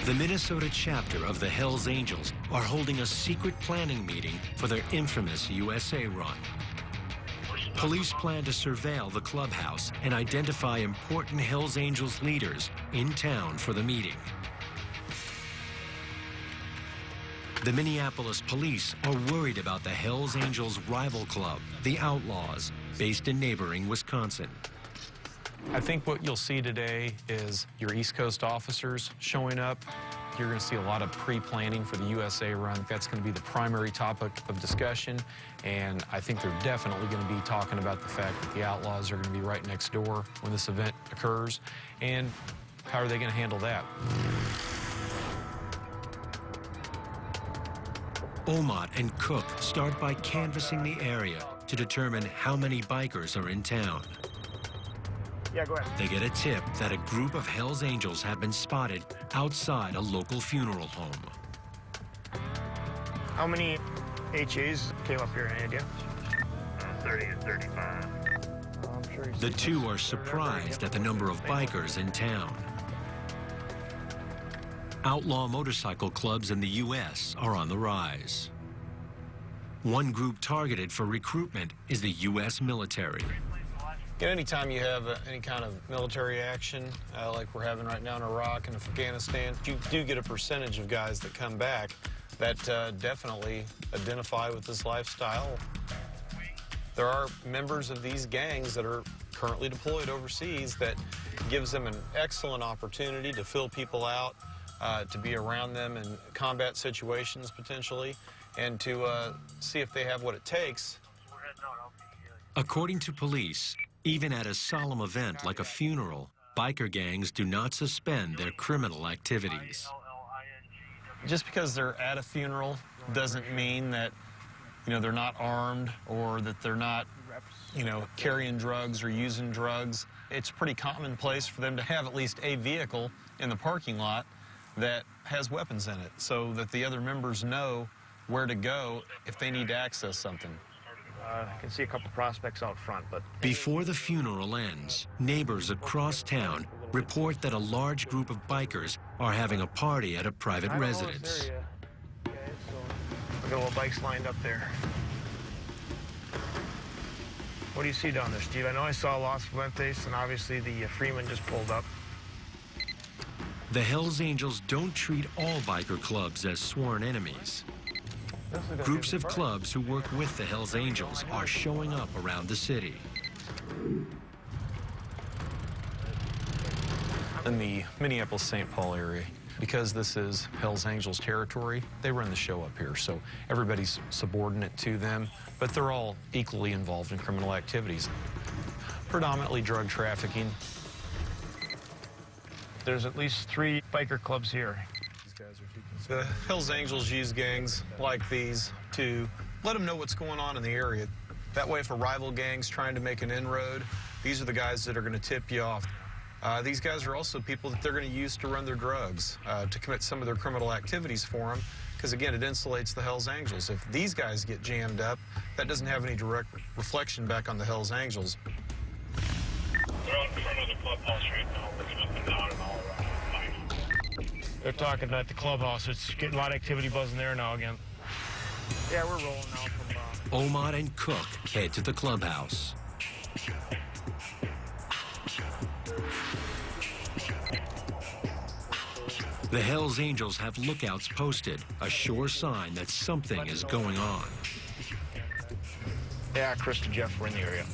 The Minnesota chapter of the Hells Angels are holding a secret planning meeting for their infamous USA run. Police plan to surveil the clubhouse and identify important Hells Angels leaders in town for the meeting. The Minneapolis police are worried about the Hells Angels' rival club, the Outlaws, based in neighboring Wisconsin. I think what you'll see today is your East Coast officers showing up. You're going to see a lot of pre-planning for the USA run. That's going to be the primary topic of discussion, and I think they're definitely going to be talking about the fact that the Outlaws are going to be right next door when this event occurs, and how are they going to handle that? Omot and Cook start by canvassing the area to determine how many bikers are in town. Yeah, go ahead. They get a tip that a group of Hells Angels have been spotted outside a local funeral home. How many HAs came up here, any idea? 30 to 35. I'm sure The two are surprised at the number of bikers in town. Outlaw motorcycle clubs in the U.S. are on the rise. One group targeted for recruitment is the U.S. military. Anytime you have any kind of military action, like we're having right now in Iraq and Afghanistan, you do get a percentage of guys that come back that definitely identify with this lifestyle. There are members of these gangs that are currently deployed overseas that gives them an excellent opportunity to fill people out, to be around them in combat situations potentially, and to see if they have what it takes. According to police, even at a solemn event like a funeral, biker gangs do not suspend their criminal activities. Just because they're at a funeral doesn't mean that, they're not armed or that they're not, carrying drugs or using drugs. It's pretty commonplace for them to have at least a vehicle in the parking lot that has weapons in it so that the other members know where to go if they need to access something. I can see a couple prospects out front, but... Before the funeral ends, neighbors across town report that a large group of bikers are having a party at a private residence. Okay, so we got all bikes lined up there. What do you see down there, Steve? I know I saw Los Fuentes, and obviously the Freeman just pulled up. The Hells Angels don't treat all biker clubs as sworn enemies. Groups of clubs who work with the Hells Angels are showing up around the city. In the Minneapolis-St. Paul area, because this is Hells Angels territory, they run the show up here, so everybody's subordinate to them, but they're all equally involved in criminal activities, predominantly drug trafficking. There's at least 3 biker clubs here. The Hells Angels use gangs like these to let them know what's going on in the area. That way, if a rival gang's trying to make an inroad, these are the guys that are going to tip you off. These guys are also people that they're going to use to run their drugs, to commit some of their criminal activities for them, because, again, it insulates the Hells Angels. If these guys get jammed up, that doesn't have any direct reflection back on the Hells Angels. They're out in front of the clubhouse right now, looking up and down and all around. They're talking at the clubhouse. It's getting a lot of activity buzzing there now again. Yeah, we're rolling now from... Omot and Cook head to the clubhouse. The Hells Angels have lookouts posted, a sure sign that something is going on. Yeah, Chris and Jeff were in the area.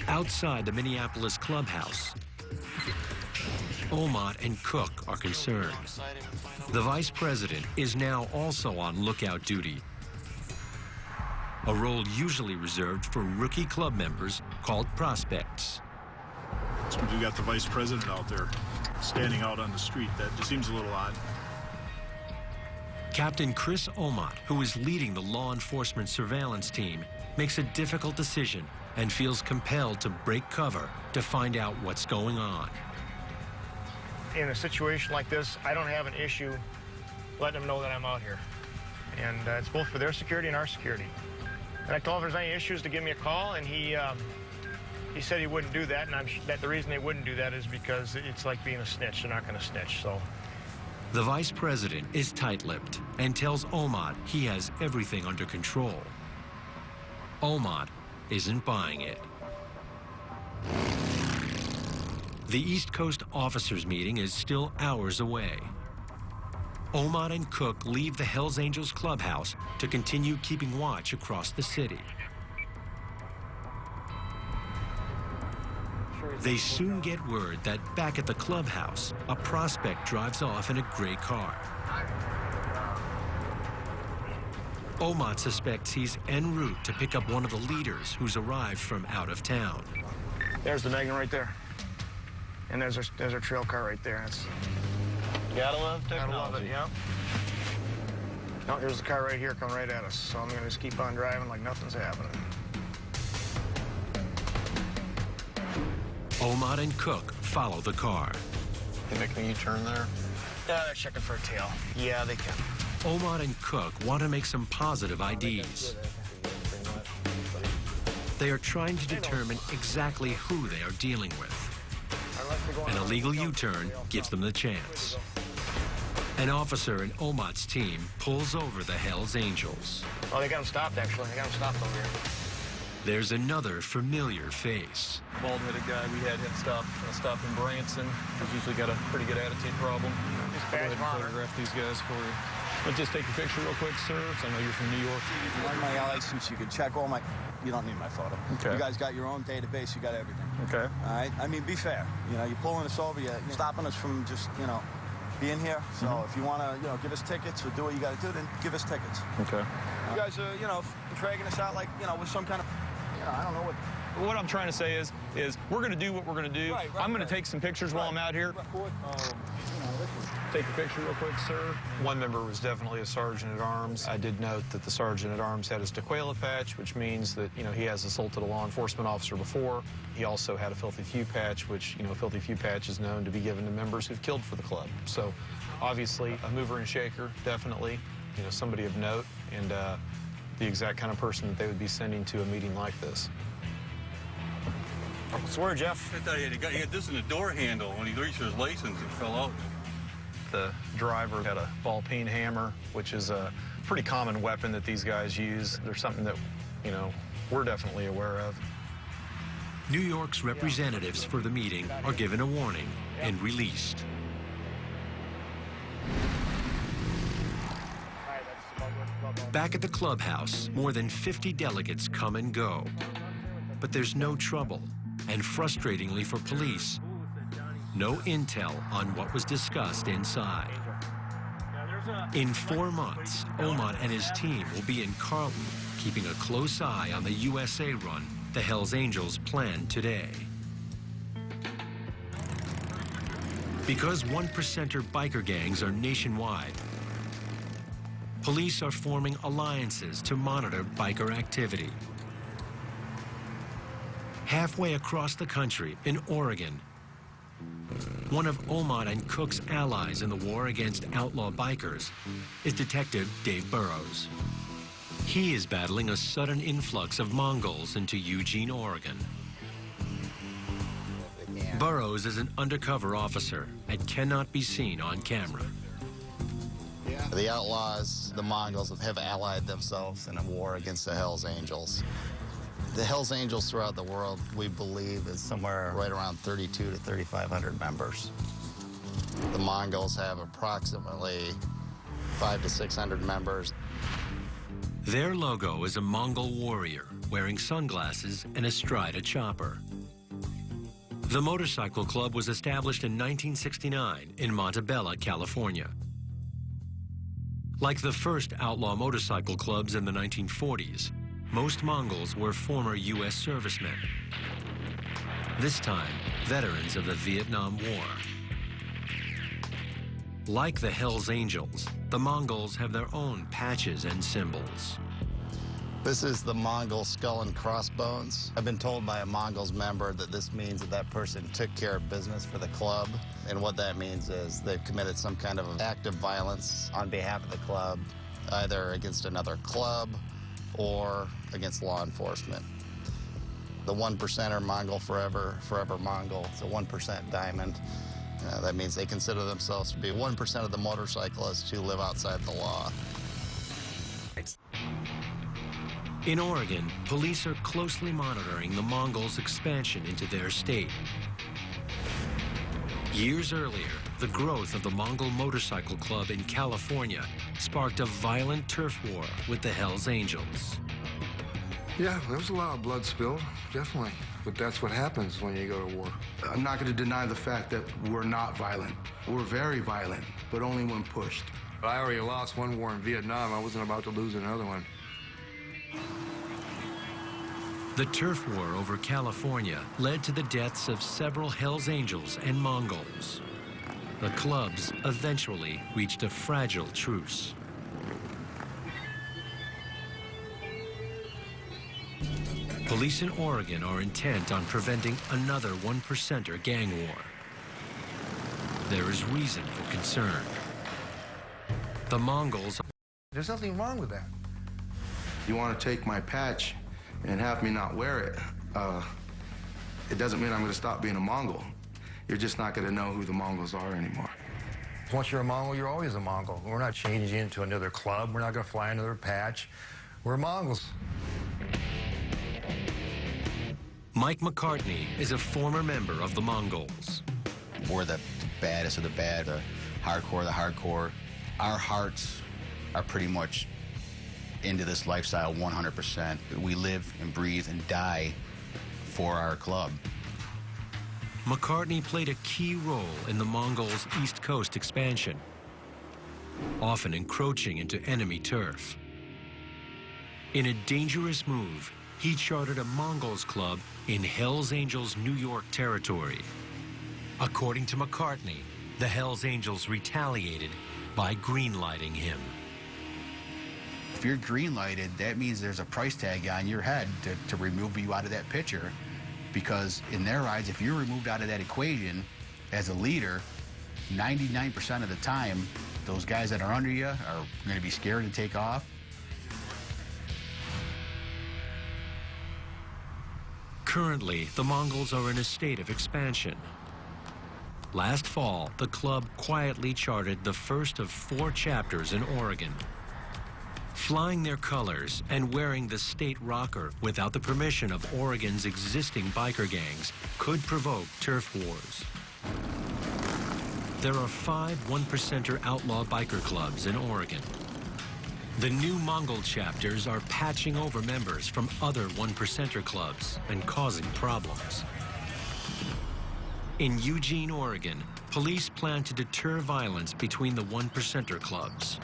Outside the Minneapolis clubhouse, Omot and Cook are concerned. The vice president is now also on lookout duty, a role usually reserved for rookie club members called prospects. So we got the vice president out there standing out on the street. That just seems a little odd. Captain Chris Omot, who is leading the law enforcement surveillance team, makes a difficult decision and feels compelled to break cover to find out what's going on. In a situation like this, I don't have an issue letting them know that I'm out here. And it's both for their security and our security. And I told him if there's any issues to give me a call, and he said he wouldn't do that, and that the reason they wouldn't do that is because it's like being a snitch. They're not going to snitch. So The vice president is tight-lipped and tells Omot he has everything under control. Omot isn't buying it. The East Coast officers' meeting is still hours away. Omot and Cook leave the Hells Angels clubhouse to continue keeping watch across the city. They soon get word that back at the clubhouse, a prospect drives off in a gray car. Omot suspects he's en route to pick up one of the leaders who's arrived from out of town. There's the Magnum right there. And there's our trail car right there. Gotta love technology. Gotta love it, yeah. No, here's the car right here coming right at us. So I'm gonna just keep on driving like nothing's happening. Omot and Cook follow the car. Can they make a U-turn there? Yeah, they're checking for a tail. Yeah, they can. Omot and Cook want to make some positive IDs. They are trying to determine exactly who they are dealing with. An illegal U-turn gives them the chance. An officer in Omot's team pulls over the Hells Angels. Oh, they got them stopped, actually. They got them stopped over here. There's another familiar face. Bald-headed guy. We had him stop in Branson. He's usually got a pretty good attitude problem. Just Go ahead and photograph these guys for you. Let's just take a picture real quick, sir. So I know you're from New York. On my license, you can check all my... You don't need my photo. Okay. You guys got your own database. You got everything. Okay. All right? I mean, be fair. You know, you're pulling us over. You're stopping us from just, you know, being here. So if you want to, you know, give us tickets or do what you got to do, then give us tickets. Okay. You guys are, you know, dragging us out like, you know, with some kind of... You know, I don't know what... What I'm trying to say is we're going to do what we're going to do. Right, I'm going to take some pictures while I'm out here. Take a picture real quick, sir. One member was definitely a sergeant-at-arms. I did note that the sergeant-at-arms had his Tequila patch, which means that, you know, he has assaulted a law enforcement officer before. He also had a Filthy Few patch, which, you know, Filthy Few patch is known to be given to members who've killed for the club. So, obviously, a mover and shaker, definitely, you know, somebody of note, and the exact kind of person that they would be sending to a meeting like this. Swear, Jeff. I thought he had this in the door handle. When he reached for his license, it fell out. The driver had a ball-peen hammer, which is a pretty common weapon that these guys use. There's something that, you know, we're definitely aware of. New York's representatives for the meeting are given a warning and released. Back at the clubhouse, more than 50 delegates come and go. But there's no trouble, and frustratingly for police, no intel on what was discussed inside. In 4 months, Omot and his team will be in Carlton, keeping a close eye on the USA run the Hells Angels planned today. Because 1%er biker gangs are nationwide, police are forming alliances to monitor biker activity. Halfway across the country, in Oregon, one of Omot and Cook's allies in the war against outlaw bikers is Detective Dave Burrows. He is battling a sudden influx of Mongols into Eugene, Oregon. Burrows is an undercover officer and cannot be seen on camera. The outlaws, the Mongols, have allied themselves in a war against the Hells Angels. The Hells Angels throughout the world, we believe, is somewhere right around 3,200 to 3,500 members. The Mongols have approximately 500 to 600 members. Their logo is a Mongol warrior wearing sunglasses and astride a chopper. The motorcycle club was established in 1969 in Montebello, California. Like the first outlaw motorcycle clubs in the 1940s, most Mongols were former U.S. servicemen. This time, veterans of the Vietnam War. Like the Hells Angels, the Mongols have their own patches and symbols. This is the Mongol skull and crossbones. I've been told by a Mongols member that this means that that person took care of business for the club. And what that means is they've committed some kind of act of violence on behalf of the club, either against another club or against law enforcement. The 1%er Mongol forever, forever Mongol. It's a 1% diamond. That means they consider themselves to be 1% of the motorcyclists who live outside the law. In Oregon, police are closely monitoring the Mongols' expansion into their state. Years earlier, the growth of the Mongol Motorcycle Club in California sparked a violent turf war with the Hells Angels. Yeah, there was a lot of blood spilled, definitely. But that's what happens when you go to war. I'm not going to deny the fact that we're not violent. We're very violent, but only when pushed. I already lost one war in Vietnam. I wasn't about to lose another one. The turf war over California led to the deaths of several Hells Angels and Mongols. The clubs eventually reached a fragile truce. Police in Oregon are intent on preventing another one-percenter gang war. There is reason for concern. The Mongols... There's nothing wrong with that. You want to take my patch and have me not wear it, it doesn't mean I'm going to stop being a Mongol. You're just not going to know who the Mongols are anymore. Once you're a Mongol, you're always a Mongol. We're not changing into another club. We're not going to fly another patch. We're Mongols. Mike McCartney is a former member of the Mongols. We're the baddest of the bad, the hardcore of the hardcore. Our hearts are pretty much into this lifestyle 100%. We live and breathe and die for our club. McCartney played a key role in the Mongols' East Coast expansion, often encroaching into enemy turf. In a dangerous move, he chartered a Mongols club in Hells Angels, New York territory. According to McCartney, the Hells Angels retaliated by greenlighting him. If you're green-lighted, that means there's a price tag on your head to remove you out of that picture, because in their eyes, if you're removed out of that equation as a leader, 99% of the time, those guys that are under you are going to be scared to take off. Currently, the Mongols are in a state of expansion. Last fall, the club quietly charted the first of 4 chapters in Oregon. Flying their colors and wearing the state rocker without the permission of Oregon's existing biker gangs could provoke turf wars. There are 5 one-percenter outlaw biker clubs in Oregon. The new Mongol chapters are patching over members from other one-percenter clubs and causing problems. In Eugene, Oregon, police plan to deter violence between the one-percenter clubs.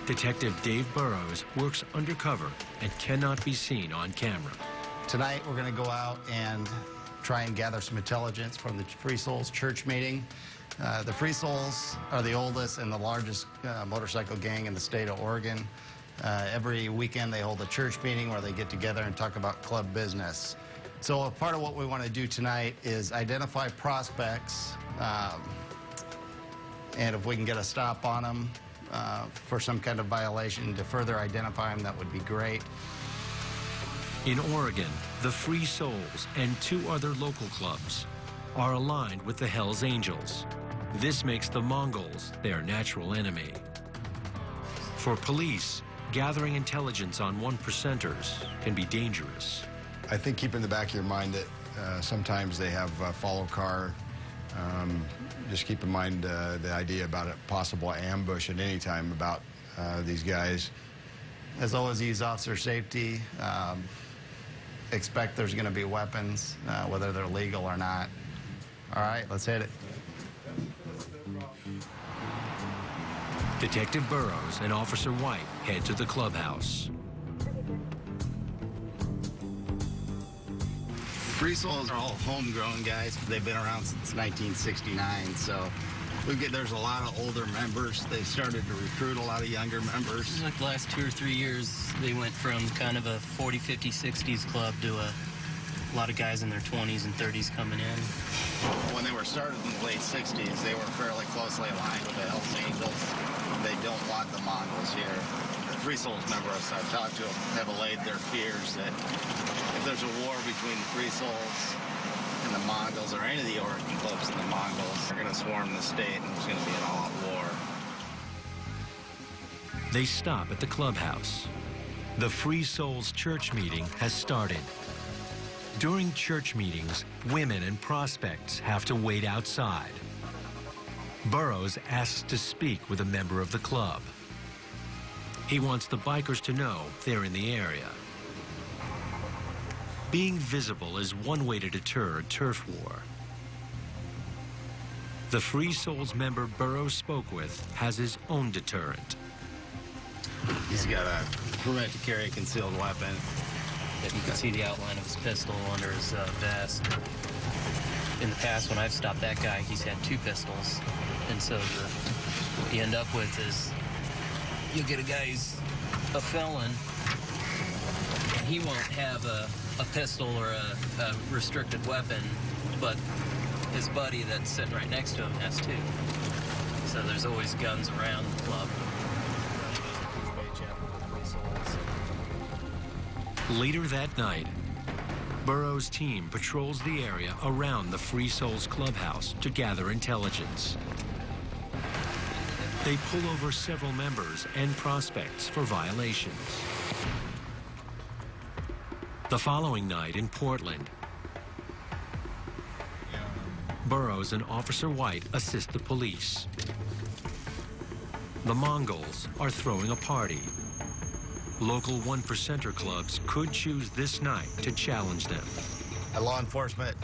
Detective Dave Burrows works undercover and cannot be seen on camera. Tonight, we're going to go out and try and gather some intelligence from the Free Souls church meeting. The Free Souls are the oldest and the largest motorcycle gang in the state of Oregon. Every weekend, they hold a church meeting where they get together and talk about club business. So a part of what we want to do tonight is identify prospects, and if we can get a stop on them for some kind of violation to further identify them, that would be great. In Oregon, the Free Souls and 2 other local clubs are aligned with the Hells Angels. This makes the Mongols their natural enemy. For police, gathering intelligence on one-percenters can be dangerous. I think keep in the back of your mind that sometimes they have a follow car. Just keep in mind the idea about a possible ambush at any time about these guys. As always, use officer safety. Expect there's going to be weapons, whether they're legal or not. All right, let's hit it. Detective Burrows and Officer White head to the clubhouse. Free Souls are all homegrown guys. They've been around since 1969, so there's a lot of older members. They started to recruit a lot of younger members. Like the last 2 or 3 years, they went from kind of a 40, 50, 60s club to a lot of guys in their 20s and 30s coming in. When they were started in the late 60s, they were fairly closely aligned with the Hells Angels. They don't want the Mongols here. The Free Souls members I've talked to have allayed their fears that if there's a war between the Free Souls and and the Mongols, or any of the Oregon clubs and the Mongols, are going to swarm the state, and it's going to be an all-out war. They stop at the clubhouse. The Free Souls church meeting has started. During church meetings, women and prospects have to wait outside. Burroughs asks to speak with a member of the club. He wants the bikers to know they're in the area. Being visible is one way to deter a turf war. The Free Souls member Burroughs spoke with has his own deterrent. He's got a permit to carry a concealed weapon. You can see the outline of his pistol under his vest. In the past, when I've stopped that guy, he's had 2 pistols. And so what you end up with is you'll get a guy who's a felon, and he won't have a pistol or a restricted weapon, but his buddy that's sitting right next to him has 2. So there's always guns around the club. Later that night, Burroughs' team patrols the area around the Free Souls clubhouse to gather intelligence. They pull over several members and prospects for violations. The following night in Portland, Burroughs and Officer White assist the police. The Mongols are throwing a party. Local 1%er clubs could choose this night to challenge them. Law enforcement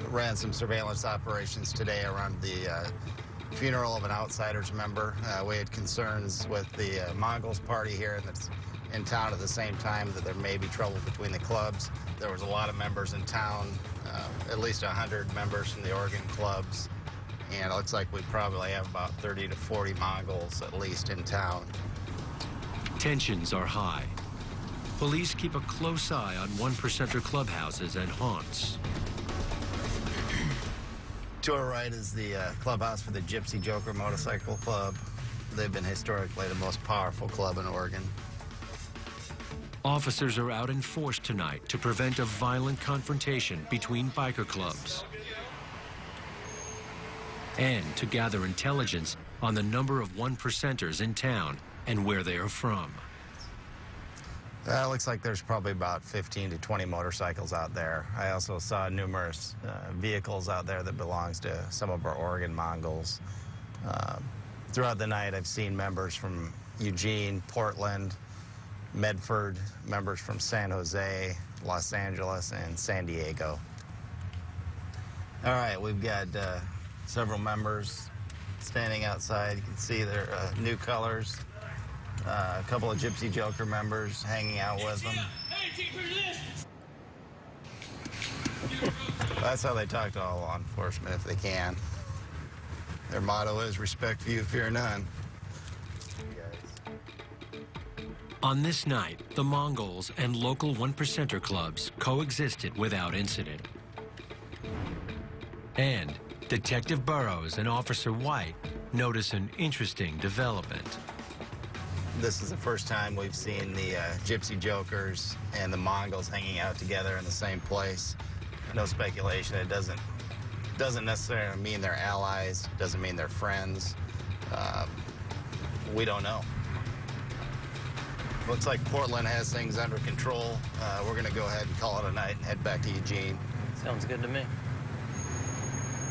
ran some surveillance operations today around the funeral of an Outsiders member. We had concerns with the Mongols party here in town at the same time that there may be trouble between the clubs. There was a lot of members in town, at least 100 members from the Oregon clubs, and it looks like we probably have about 30 to 40 Mongols at least in town. Tensions are high. Police keep a close eye on 1%er clubhouses and haunts. To our right is the clubhouse for the Gypsy Joker Motorcycle Club. They've been historically the most powerful club in Oregon. Officers are out in force tonight to prevent a violent confrontation between biker clubs and to gather intelligence on the number of 1%ers in town and where they are from. It looks like there's probably about 15 to 20 motorcycles out there. I also saw numerous vehicles out there that belongs to some of our Oregon Mongols. Throughout the night, I've seen members from Eugene, Portland, Medford, members from San Jose, Los Angeles, and San Diego. All right, we've got several members standing outside. You can see their new colors. A couple of Gypsy Joker members hanging out with them. That's how they talk to all law enforcement if they can. Their motto is respect few, fear none. On this night, the Mongols and local 1%er clubs coexisted without incident. And Detective Burroughs and Officer White notice an interesting development. This is the first time we've seen the Gypsy Jokers and the Mongols hanging out together in the same place. No speculation. It doesn't necessarily mean they're allies. It doesn't mean they're friends. We don't know. Looks like Portland has things under control. We're going to go ahead and call it a night and head back to Eugene. Sounds good to me.